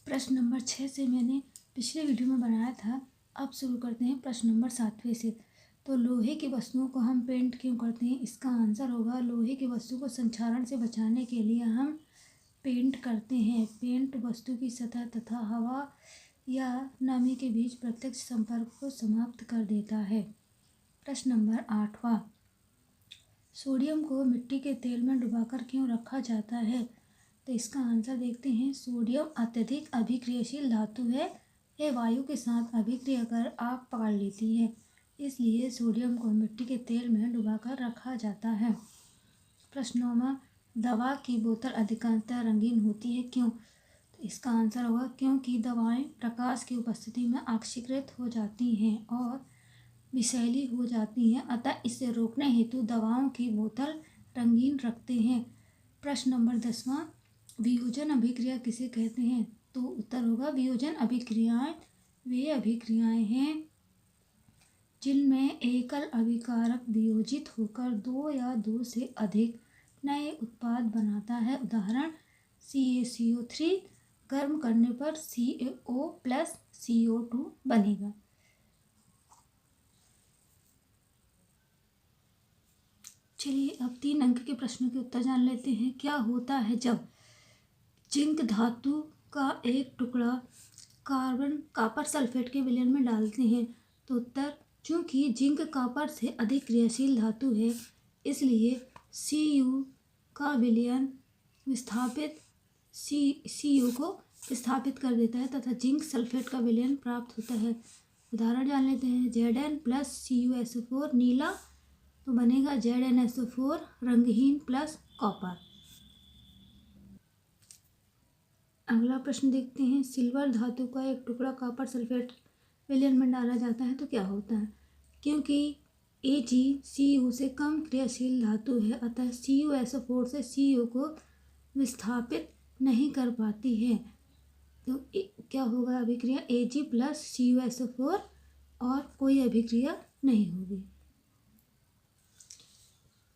प्रश्न नंबर 6 से मैंने पिछले वीडियो में बनाया था। अब शुरू करते हैं प्रश्न नंबर 7वें से। तो लोहे की वस्तुओं को हम पेंट क्यों करते हैं? इसका आंसर होगा लोहे की वस्तु को संक्षारण से बचाने के लिए हम पेंट करते हैं। पेंट वस्तु की सतह तथा हवा या नमी के बीच प्रत्यक्ष संपर्क को समाप्त कर देता है। प्रश्न नंबर 8वां, सोडियम को मिट्टी के तेल में डुबाकर क्यों रखा जाता है? तो इसका आंसर देखते हैं। सोडियम अत्यधिक अभिक्रियाशील धातु है। यह वायु के साथ अभिक्रिया कर आग पकड़ लेती है, इसलिए सोडियम को मिट्टी के तेल में डुबाकर रखा जाता है। प्रश्नों में दवा की बोतल अधिकांशतः रंगीन होती है, क्यों? तो इसका आंसर होगा क्योंकि दवाएं प्रकाश की उपस्थिति में ऑक्सीकृत हो जाती हैं और विषैली हो जाती हैं, अतः इसे रोकने हेतु दवाओं की बोतल रंगीन रखते हैं। प्रश्न नंबर 10वां, वियोजन अभिक्रिया किसे कहते हैं? तो उत्तर होगा वियोजन अभिक्रियाएं वे अभिक्रियाएं हैं जिनमें एकल अभिकारक वियोजित होकर दो या दो से अधिक नए उत्पाद बनाता है। उदाहरण CaCO3 गर्म करने पर CaO प्लस CO2 बनेगा। चलिए अब 3 अंक के प्रश्नों के उत्तर जान लेते हैं। क्या होता है जब जिंक धातु का एक टुकड़ा कॉपर सल्फेट के विलयन में डालते हैं? तो उत्तर, चूंकि जिंक कॉपर से अधिक क्रियाशील धातु है, इसलिए Cu का विलयन विस्थापित Cu को विस्थापित कर देता है तथा जिंक सल्फेट का विलयन प्राप्त होता है। उदाहरण जान लेते हैं। Zn प्लस CuSO4 नीला, तो बनेगा ZnSO4 रंगहीन प्लस कॉपर। अगला प्रश्न देखते हैं। सिल्वर धातु का एक टुकड़ा कॉपर सल्फेट विलयन में डाला जाता है तो क्या होता है? क्योंकि AgCu से कम क्रियाशील धातु है, अतः CuSO4 से Cu को विस्थापित नहीं कर पाती है, तो क्या होगा अभिक्रिया Ag प्लस CuSO4 और कोई अभिक्रिया नहीं होगी।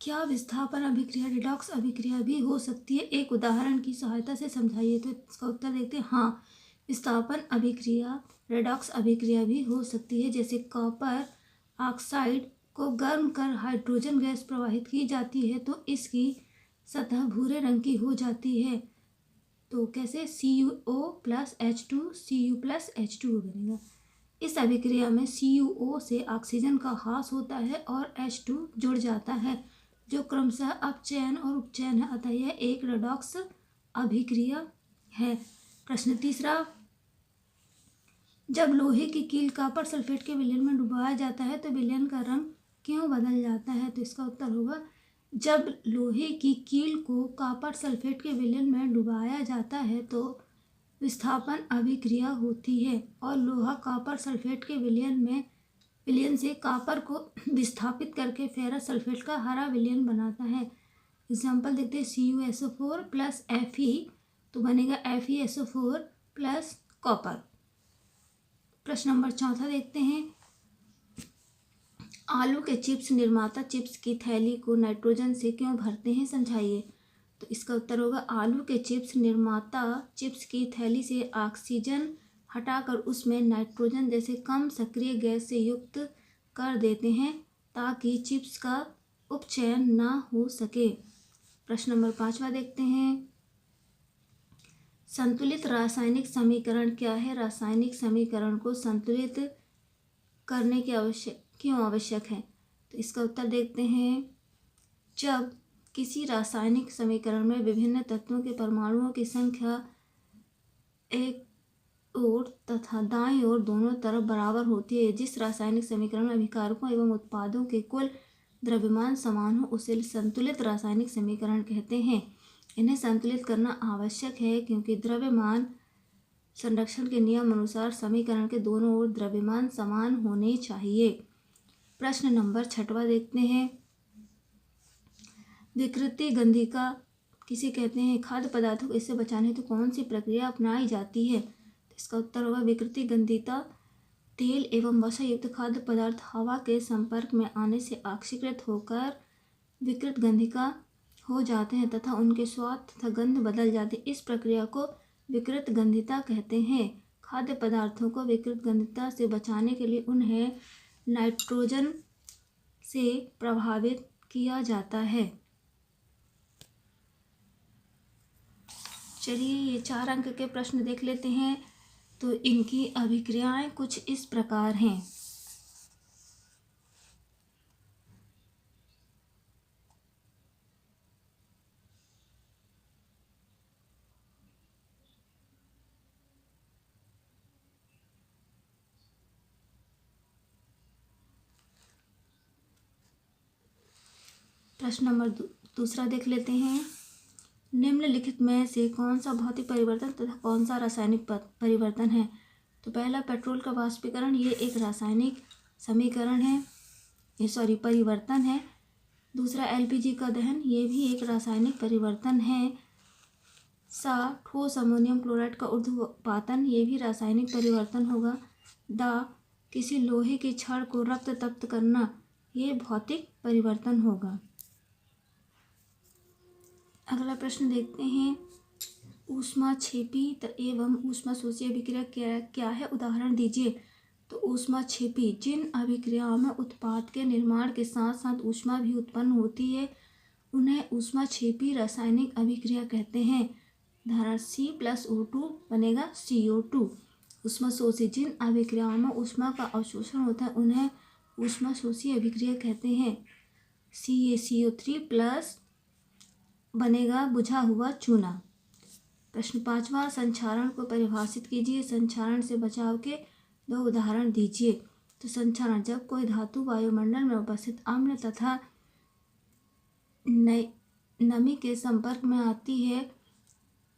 क्या विस्थापन अभिक्रिया रिडॉक्स अभिक्रिया भी हो सकती है? एक उदाहरण की सहायता से समझाइए। तो इसका उत्तर देखते हैं। हाँ, विस्थापन अभिक्रिया रिडॉक्स अभिक्रिया भी हो सकती है। जैसे कॉपर ऑक्साइड को गर्म कर हाइड्रोजन गैस प्रवाहित की जाती है तो इसकी सतह भूरे रंग की हो जाती है। तो कैसे? CuO plus H2 Cu plus H2 बनेगा। इस अभिक्रिया में CuO से ऑक्सीजन का ह्रास होता है और H2 जुड़ जाता है, जो क्रमशः अपचयन और उपचयन है, अतः यह एक रेडॉक्स अभिक्रिया है। प्रश्न तीसरा, जब लोहे की कील कॉपर सल्फेट के विलयन में डुबाया जाता है तो विलयन का रंग क्यों बदल जाता है? तो इसका उत्तर होगा, जब लोहे की कील को कॉपर सल्फेट के विलयन में डुबाया जाता है तो विस्थापन अभिक्रिया होती है और लोहा कॉपर सल्फेट के विलयन से कॉपर को विस्थापित करके फेरस सल्फेट का हरा विलयन बनाता है। एग्जाम्पल देखते हैं। CuSO4 प्लस Fe, तो बनेगा FeSO4 प्लस कॉपर। प्रश्न नंबर 4 देखते हैं। आलू के चिप्स निर्माता चिप्स की थैली को नाइट्रोजन से क्यों भरते हैं? समझाइए। तो इसका उत्तर होगा, आलू के चिप्स निर्माता चिप्स की थैली से ऑक्सीजन हटाकर उसमें नाइट्रोजन जैसे कम सक्रिय गैस से युक्त कर देते हैं ताकि चिप्स का उपचयन ना हो सके। प्रश्न नंबर 5 देखते हैं। संतुलित रासायनिक समीकरण क्या है? रासायनिक समीकरण को संतुलित करने की क्यों आवश्यक है? तो इसका उत्तर देखते हैं। जब किसी रासायनिक समीकरण में विभिन्न तत्वों के परमाणुओं की संख्या एक ओर तथा दाईं ओर दोनों तरफ बराबर होती है, जिस रासायनिक समीकरण में अभिकारकों एवं उत्पादों के कुल द्रव्यमान समान हो, उसे संतुलित रासायनिक समीकरण कहते हैं। इन्हें संतुलित करना आवश्यक है क्योंकि द्रव्यमान संरक्षण के नियम अनुसार समीकरण के दोनों ओर द्रव्यमान समान होने चाहिए। प्रश्न नंबर 6 देखते हैं। विकृति गंधिका किसे कहते हैं? खाद्य पदार्थों को इससे बचाने हेतु कौन सी प्रक्रिया अपनाई जाती है? इसका उत्तर होगा, विकृति गंधिता तेल एवं वसा युक्त खाद्य पदार्थ हवा के संपर्क में आने से ऑक्सीकृत होकर विकृत गंधिका हो जाते हैं तथा उनके स्वाद तथा गंध बदल जाती है। इस प्रक्रिया को विकृत गंधिता कहते हैं। खाद्य पदार्थों को विकृत गंधिता से बचाने के लिए उन्हें नाइट्रोजन से प्रभावित किया जाता है। चलिए ये 4 अंक के प्रश्न देख लेते हैं। तो इनकी अभिक्रियाएं कुछ इस प्रकार हैं। प्रश्न नंबर दूसरा देख लेते हैं। निम्नलिखित में से कौन सा भौतिक परिवर्तन तथा कौन सा रासायनिक परिवर्तन है। तो पहला पेट्रोल का वाष्पीकरण, ये एक रासायनिक समीकरण है, परिवर्तन है। दूसरा LPG का दहन, ये भी एक रासायनिक परिवर्तन है। ठोस अमोनियम क्लोराइड का ऊर्ध्वपातन, ये भी रासायनिक परिवर्तन होगा। किसी लोहे की छड़ को रक्त तप्त करना, ये भौतिक परिवर्तन होगा। अगला प्रश्न देखते हैं। ऊष्माक्षेपी एवं ऊष्माशोषी अभिक्रिया क्या है, उदाहरण दीजिए। तो ऊष्माक्षेपी, जिन अभिक्रियाओं में उत्पाद के निर्माण के साथ साथ ऊष्मा भी उत्पन्न होती है, उन्हें ऊष्माक्षेपी रासायनिक अभिक्रिया कहते हैं। उदाहरण C+O2 बनेगा CO2। ऊष्माशोषी, जिन अभिक्रियाओं में ऊष्मा का अवशोषण होता है, उन्हें ऊष्माशोषी अभिक्रिया कहते हैं। CaCO3+ बनेगा बुझा हुआ चूना। प्रश्न 5वां, संक्षारण को परिभाषित कीजिए। संक्षारण से बचाव के 2 उदाहरण दीजिए। तो संक्षारण, जब कोई धातु वायुमंडल में उपस्थित अम्ल तथा नमी के संपर्क में आती है,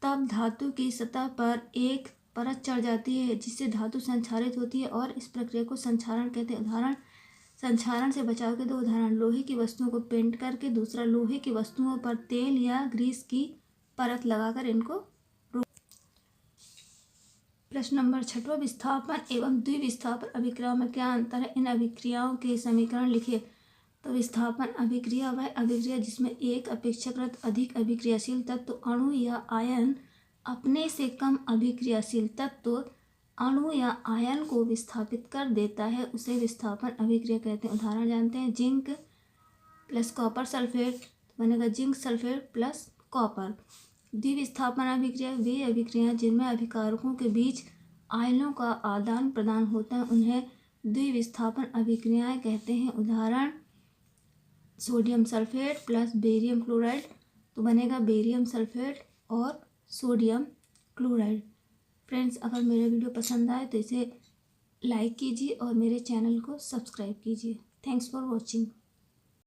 तब धातु की सतह पर एक परत चढ़ जाती है, जिससे धातु संक्षारित होती है और इस प्रक्रिया को संक्षारण कहते हैं। उदाहरण, संक्षारण से बचाव के 2 उदाहरण। लोहे की वस्तुओं को पेंट करके, दूसरा लोहे की वस्तुओं पर तेल या ग्रीस की परत लगाकर इनको रोक। प्रश्न नंबर 6वां, विस्थापन एवं द्विविस्थापन अभिक्रियाओं में क्या अंतर है, इन अभिक्रियाओं के समीकरण लिखिए। तो विस्थापन अभिक्रिया वह अभिक्रिया जिसमें एक अपेक्षाकृत अधिक अभिक्रियाशील तत्व, अणु या आयन अपने से कम अभिक्रियाशील तत्व, अणु या आयन को विस्थापित कर देता है, उसे विस्थापन अभिक्रिया कहते हैं। उदाहरण जानते हैं। जिंक प्लस कॉपर सल्फेट बनेगा जिंक सल्फेट प्लस कॉपर। द्विविस्थापन अभिक्रिया वे अभिक्रियाएं जिनमें अभिकारकों के बीच आयनों का आदान प्रदान होता है, उन्हें द्विविस्थापन अभिक्रियाएं कहते हैं। उदाहरण, sodium sulphate plus barium chloride, तो बनेगा बेरियम सल्फेट और सोडियम क्लोराइड। फ्रेंड्स, अगर मेरा वीडियो पसंद आए तो इसे लाइक कीजिए और मेरे चैनल को सब्सक्राइब कीजिए। Thanks for watching.